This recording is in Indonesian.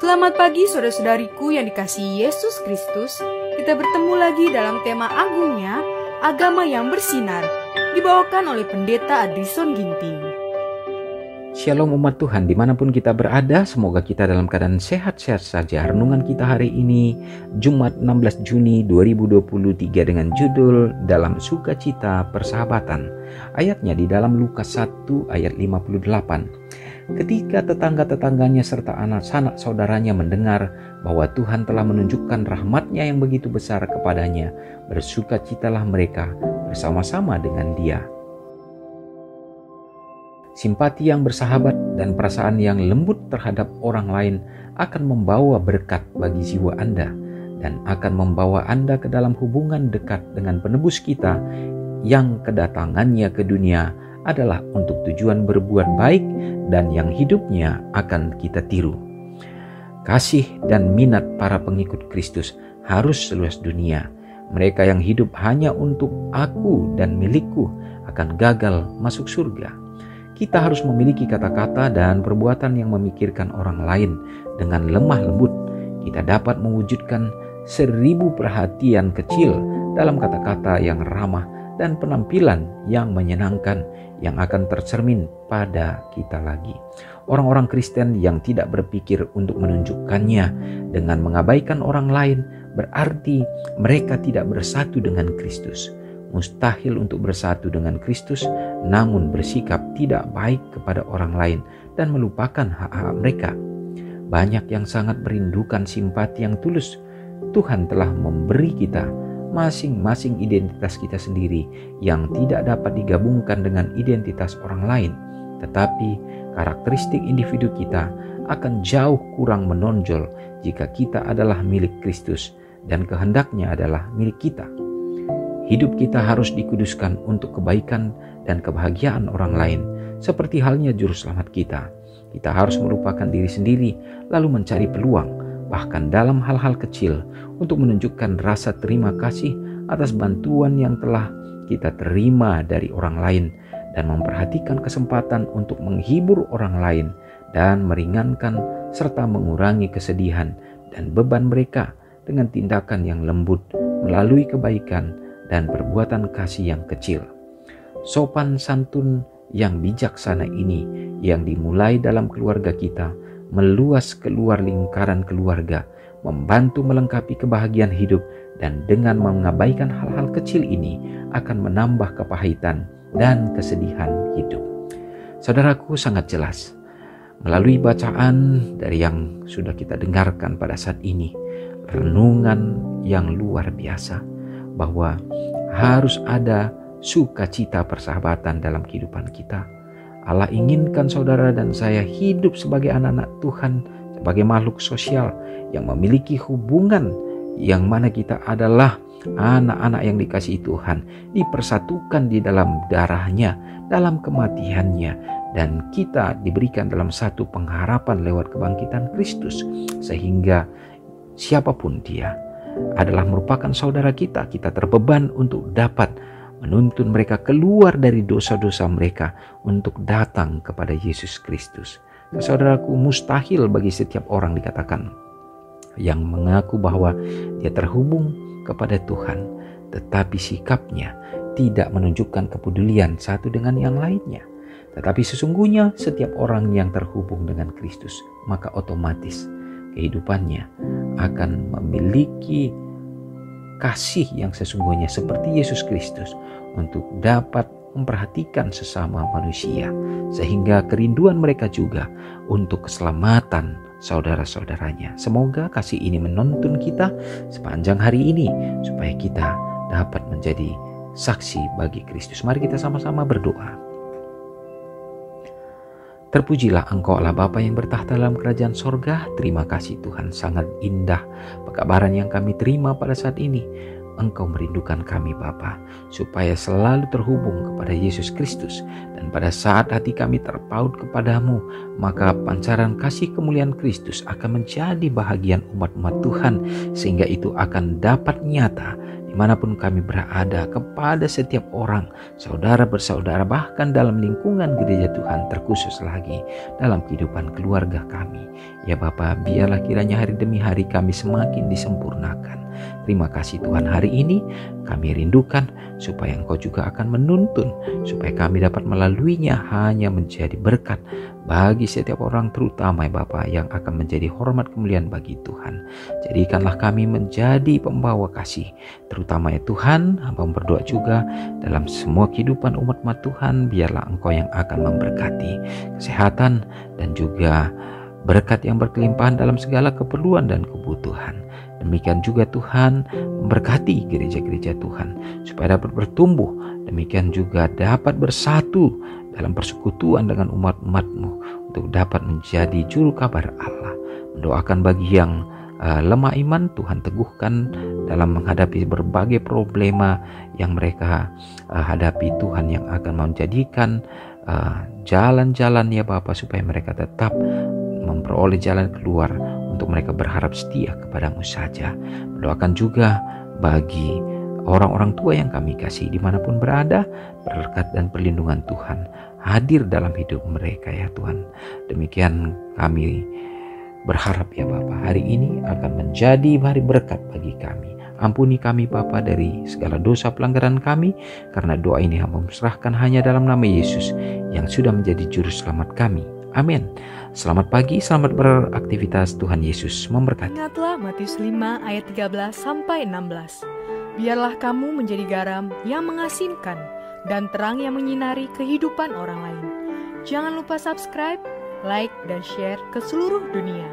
Selamat pagi saudara-saudariku yang dikasihi Yesus Kristus. Kita bertemu lagi dalam tema agungnya, agama yang bersinar, dibawakan oleh Pendeta Adrison Ginting. Shalom umat Tuhan dimanapun kita berada, semoga kita dalam keadaan sehat-sehat saja. Renungan kita hari ini Jumat 16 Juni 2023 dengan judul Dalam Sukacita Persahabatan. Ayatnya di dalam Lukas 1 ayat 58. Ketika tetangga-tetangganya serta anak-anak saudaranya mendengar bahwa Tuhan telah menunjukkan rahmat-Nya yang begitu besar kepadanya, bersukacitalah mereka bersama-sama dengan dia. Simpati yang bersahabat dan perasaan yang lembut terhadap orang lain akan membawa berkat bagi jiwa Anda dan akan membawa Anda ke dalam hubungan dekat dengan penebus kita yang kedatangannya ke dunia adalah untuk tujuan berbuat baik dan yang hidupnya akan kita tiru. Kasih dan minat para pengikut Kristus harus seluas dunia. Mereka yang hidup hanya untuk aku dan milikku akan gagal masuk surga. Kita harus memiliki kata-kata dan perbuatan yang memikirkan orang lain dengan lemah lembut. Kita dapat mewujudkan 1000 perhatian kecil dalam kata-kata yang ramah dan penampilan yang menyenangkan yang akan tercermin pada kita lagi. Orang-orang Kristen yang tidak berpikir untuk menunjukkannya dengan mengabaikan orang lain berarti mereka tidak bersatu dengan Kristus. Mustahil untuk bersatu dengan Kristus namun bersikap tidak baik kepada orang lain dan melupakan hak-hak mereka. Banyak yang sangat merindukan simpati yang tulus. Tuhan telah memberi kita masing-masing identitas kita sendiri yang tidak dapat digabungkan dengan identitas orang lain. Tetapi karakteristik individu kita akan jauh kurang menonjol jika kita adalah milik Kristus dan kehendaknya adalah milik kita. Hidup kita harus dikuduskan untuk kebaikan dan kebahagiaan orang lain, seperti halnya juru selamat kita. Kita harus melupakan diri sendiri lalu mencari peluang, bahkan dalam hal-hal kecil, untuk menunjukkan rasa terima kasih atas bantuan yang telah kita terima dari orang lain dan memperhatikan kesempatan untuk menghibur orang lain dan meringankan serta mengurangi kesedihan dan beban mereka dengan tindakan yang lembut melalui kebaikan dan perbuatan kasih yang kecil. Sopan santun yang bijaksana ini yang dimulai dalam keluarga kita meluas keluar lingkaran keluarga, membantu melengkapi kebahagiaan hidup, dan dengan mengabaikan hal-hal kecil ini akan menambah kepahitan dan kesedihan hidup. Saudaraku, sangat jelas melalui bacaan dari yang sudah kita dengarkan pada saat ini, renungan yang luar biasa bahwa harus ada sukacita persahabatan dalam kehidupan kita. Allah inginkan saudara dan saya hidup sebagai anak-anak Tuhan, sebagai makhluk sosial yang memiliki hubungan yang mana kita adalah anak-anak yang dikasihi Tuhan, dipersatukan di dalam darahnya, dalam kematiannya, dan kita diberikan dalam satu pengharapan lewat kebangkitan Kristus, sehingga siapapun dia adalah merupakan saudara kita. Kita terbeban untuk dapat menuntun mereka keluar dari dosa-dosa mereka untuk datang kepada Yesus Kristus. Saudaraku, mustahil bagi setiap orang dikatakan yang mengaku bahwa dia terhubung kepada Tuhan, tetapi sikapnya tidak menunjukkan kepedulian satu dengan yang lainnya. Tetapi sesungguhnya setiap orang yang terhubung dengan Kristus, maka otomatis kehidupannya akan memiliki kasih yang sesungguhnya seperti Yesus Kristus untuk dapat memperhatikan sesama manusia, sehingga kerinduan mereka juga untuk keselamatan saudara-saudaranya. Semoga kasih ini menuntun kita sepanjang hari ini supaya kita dapat menjadi saksi bagi Kristus. Mari kita sama-sama berdoa. Terpujilah Engkau Allah Bapa yang bertahta dalam kerajaan sorga. Terima kasih Tuhan, sangat indah pekabaran yang kami terima pada saat ini. Engkau merindukan kami Bapa, supaya selalu terhubung kepada Yesus Kristus. Dan pada saat hati kami terpaut kepadamu, maka pancaran kasih kemuliaan Kristus akan menjadi bahagian umat-umat Tuhan, sehingga itu akan dapat nyata di dimanapun kami berada, kepada setiap orang, saudara bersaudara, bahkan dalam lingkungan gereja Tuhan, terkhusus lagi dalam kehidupan keluarga kami. Ya Bapa, biarlah kiranya hari demi hari kami semakin disempurnakan. Terima kasih Tuhan, hari ini kami rindukan supaya Engkau juga akan menuntun, supaya kami dapat melaluinya hanya menjadi berkat bagi setiap orang, terutama ya Bapa, yang akan menjadi hormat kemuliaan bagi Tuhan. Jadikanlah kami menjadi pembawa kasih, terutama ya Tuhan. Hamba berdoa juga dalam semua kehidupan umat Tuhan, biarlah Engkau yang akan memberkati kesehatan dan juga berkat yang berkelimpahan dalam segala keperluan dan kebutuhan. Demikian juga Tuhan memberkati gereja-gereja Tuhan supaya dapat bertumbuh. Demikian juga dapat bersatu dalam persekutuan dengan umat-umat-Mu untuk dapat menjadi juru kabar Allah. Mendoakan bagi yang lemah iman, Tuhan teguhkan dalam menghadapi berbagai problema yang mereka hadapi, Tuhan, yang akan menjadikan jalan-jalan ya Bapa, supaya mereka tetap memperoleh jalan keluar untuk mereka berharap setia kepadamu saja. Mendoakan juga bagi orang-orang tua yang kami kasih dimanapun berada, berkat dan perlindungan Tuhan hadir dalam hidup mereka ya Tuhan. Demikian kami berharap ya Bapa, hari ini akan menjadi hari berkat bagi kami. Ampuni kami Bapa dari segala dosa pelanggaran kami, karena doa ini hamba serahkan hanya dalam nama Yesus yang sudah menjadi juru selamat kami. Amin. Selamat pagi, selamat beraktivitas. Tuhan Yesus memberkati. Ingatlah Matius 5 ayat 13-16. Biarlah kamu menjadi garam yang mengasinkan dan terang yang menyinari kehidupan orang lain. Jangan lupa subscribe, like, dan share ke seluruh dunia.